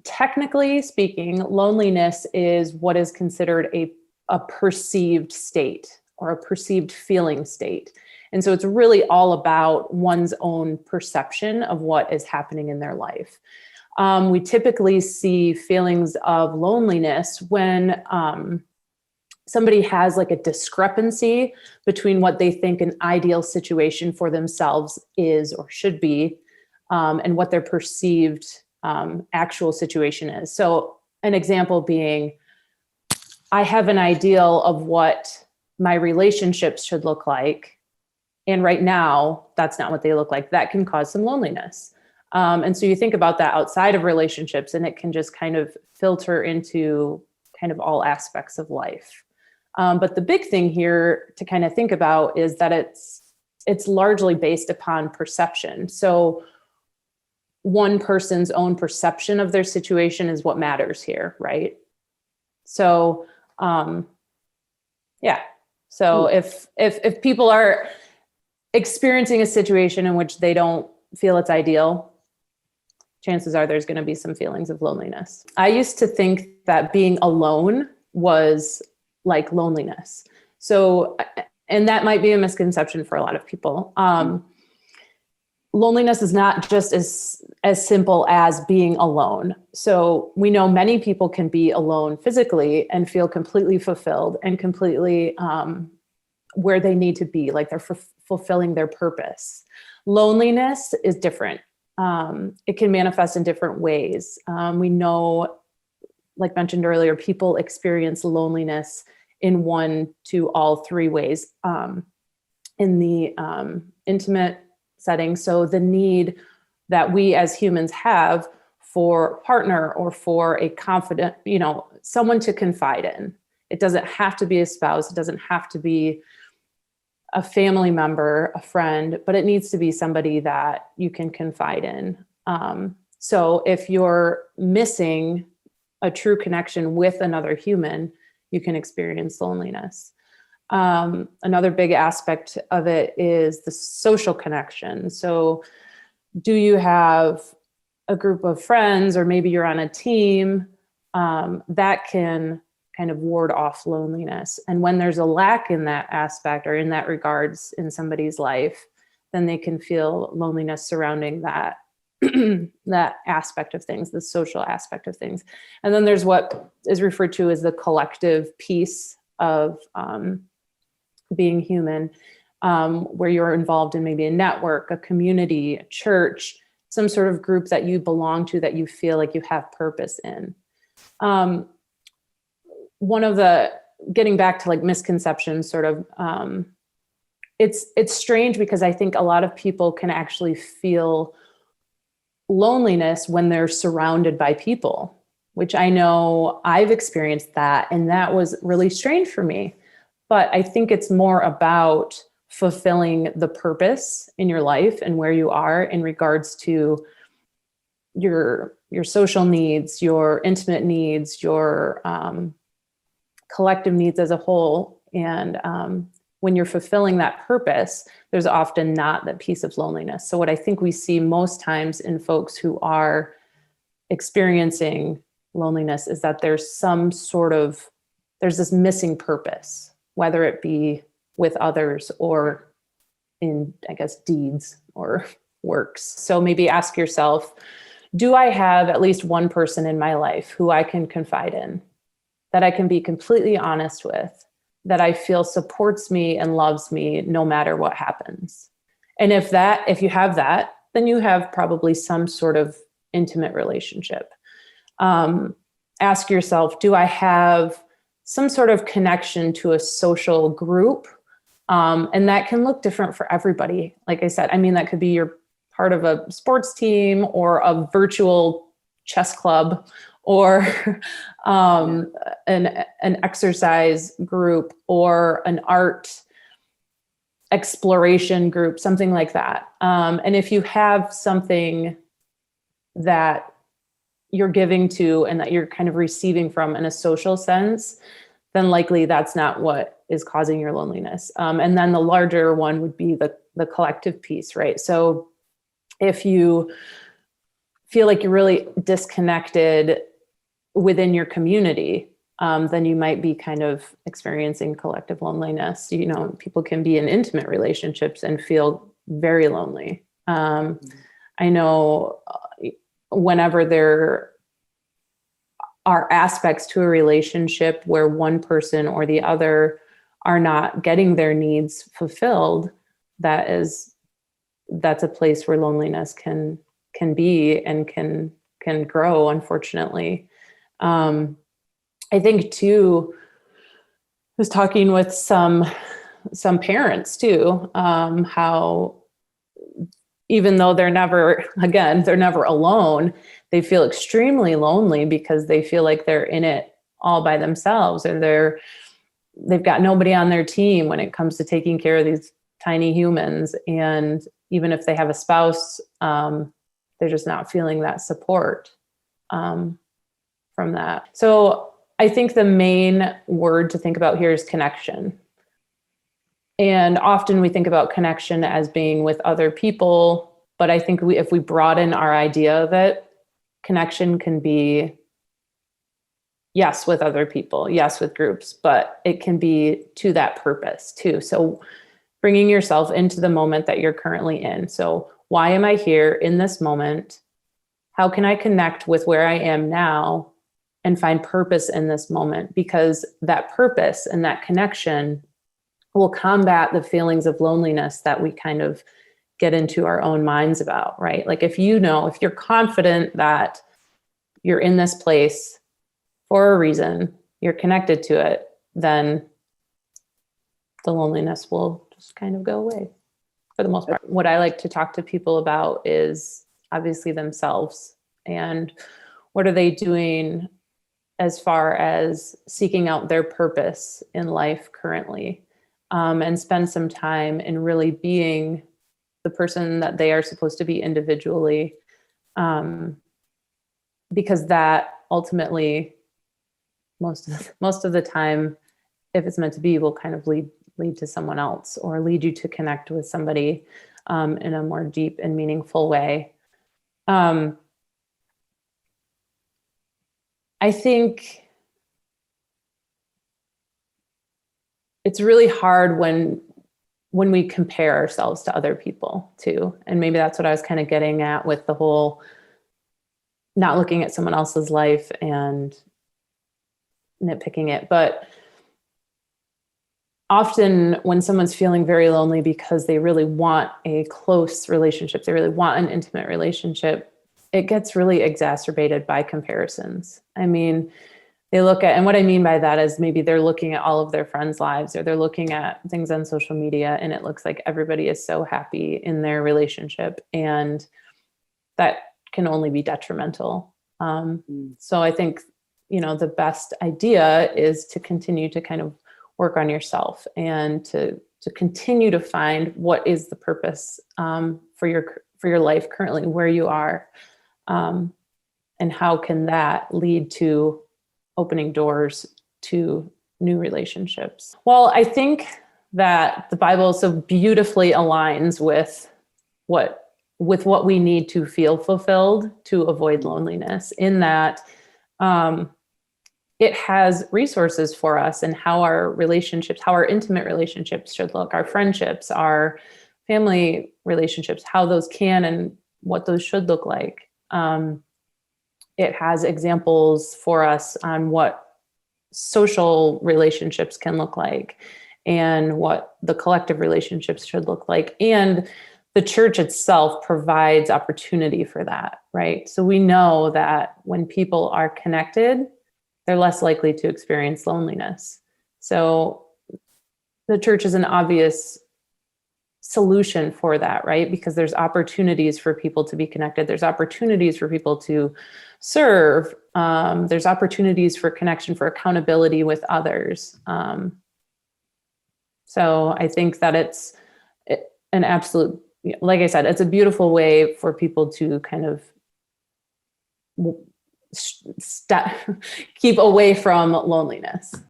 Technically speaking, loneliness is what is considered a perceived state or a perceived feeling state. And so it's really all about one's own perception of what is happening in their life. We typically see feelings of loneliness when somebody has like a discrepancy between what they think an ideal situation for themselves is or should be, and what their perceived actual situation is. So an example being, I have an ideal of what my relationships should look like. And right now, that's not what they look like. That can cause some loneliness. And so you think about that outside of relationships, and it can just kind of filter into kind of all aspects of life. But the big thing here to kind of think about is that it's largely based upon perception. So one person's own perception of their situation is what matters here, right? So, yeah. So if people are experiencing a situation in which they don't feel it's ideal, chances are there's going to be some feelings of loneliness. I used to think that being alone was like loneliness. So, and that might be a misconception for a lot of people. Loneliness is not just as simple as being alone. So we know many people can be alone physically and feel completely fulfilled and completely where they need to be, like they're fulfilling their purpose. Loneliness is different. It can manifest in different ways. We know, like mentioned earlier, people experience loneliness in 1 to all 3 ways. In the intimate setting, so the need that we as humans have for a partner or for a confident, someone to confide in. It doesn't have to be a spouse. It doesn't have to be a family member, a friend, but it needs to be somebody that you can confide in. So if you're missing a true connection with another human, you can experience loneliness. Another big aspect of it is the social connection. So do you have a group of friends, or maybe you're on a team, that can kind of ward off loneliness. And when there's a lack in that aspect or in that regards in somebody's life, then they can feel loneliness surrounding that, that aspect of things, the social aspect of things. And then there's what is referred to as the collective piece of being human, where you're involved in maybe a network, a community, a church, some sort of group that you belong to, that you feel like you have purpose in. One of the, getting back to like misconceptions, sort of, it's strange because I think a lot of people can actually feel loneliness when they're surrounded by people, which I know I've experienced that. And that was really strange for me. But I think it's more about fulfilling the purpose in your life and where you are in regards to your social needs, your intimate needs, your collective needs as a whole. And when you're fulfilling that purpose, there's often not that piece of loneliness. So what I think we see most times in folks who are experiencing loneliness is that there's this missing purpose, whether it be with others or in, I guess, deeds or works. So maybe ask yourself, do I have at least one person in my life who I can confide in, that I can be completely honest with, that I feel supports me and loves me no matter what happens? And if you have that, then you have probably some sort of intimate relationship. Ask yourself, do I have some sort of connection to a social group? And that can look different for everybody. Like I said, I mean, that could be you're part of a sports team or a virtual chess club, or an exercise group, or an art exploration group, something like that. And if you have something that you're giving to and that you're kind of receiving from in a social sense, then likely that's not what is causing your loneliness. And then the larger one would be the collective piece, right? So if you feel like you're really disconnected within your community, then you might be kind of experiencing collective loneliness. You know, people can be in intimate relationships and feel very lonely. I know whenever there are aspects to a relationship where one person or the other are not getting their needs fulfilled, that's a place where loneliness can be and can grow, unfortunately. I think too, I was talking with some parents too, how even though they're never alone, they feel extremely lonely because they feel like they're in it all by themselves, or they've got nobody on their team when it comes to taking care of these tiny humans. And even if they have a spouse, they're just not feeling that support from that. So I think the main word to think about here is connection. And often we think about connection as being with other people, but I think if we broaden our idea of it, connection can be, yes, with other people, yes, with groups, but it can be to that purpose too. So bringing yourself into the moment that you're currently in. So why am I here in this moment? How can I connect with where I am now and find purpose in this moment? Because that purpose and that connection will combat the feelings of loneliness that we kind of get into our own minds about, right? Like if you're confident that you're in this place for a reason, you're connected to it, then the loneliness will just kind of go away for the most part. What I like to talk to people about is obviously themselves, and what are they doing as far as seeking out their purpose in life currently, and spend some time in really being the person that they are supposed to be individually, because that ultimately, most of the time, if it's meant to be, will kind of lead to someone else or lead you to connect with somebody in a more deep and meaningful way. I think it's really hard when we compare ourselves to other people too. And maybe that's what I was kind of getting at with the whole not looking at someone else's life and nitpicking it. But often when someone's feeling very lonely because they really want a close relationship, they really want an intimate relationship, it gets really exacerbated by comparisons. I mean, they look at, and what I mean by that is maybe they're looking at all of their friends' lives, or they're looking at things on social media, and it looks like everybody is so happy in their relationship, and that can only be detrimental. So I think, the best idea is to continue to kind of work on yourself and to continue to find what is the purpose for your life currently, where you are, and how can that lead to opening doors to new relationships. Well, I think that the Bible so beautifully aligns with what we need to feel fulfilled to avoid loneliness, in that it has resources for us and how our relationships, how our intimate relationships should look, our friendships, our family relationships, how those can and what those should look like. It has examples for us on what social relationships can look like and what the collective relationships should look like. And the church itself provides opportunity for that, right? So we know that when people are connected, they're less likely to experience loneliness. So the church is an obvious solution for that, right? Because there's opportunities for people to be connected. There's opportunities for people to serve. There's opportunities for connection, for accountability with others. So I think that it's an absolute, like I said, it's a beautiful way for people to kind of keep away from loneliness.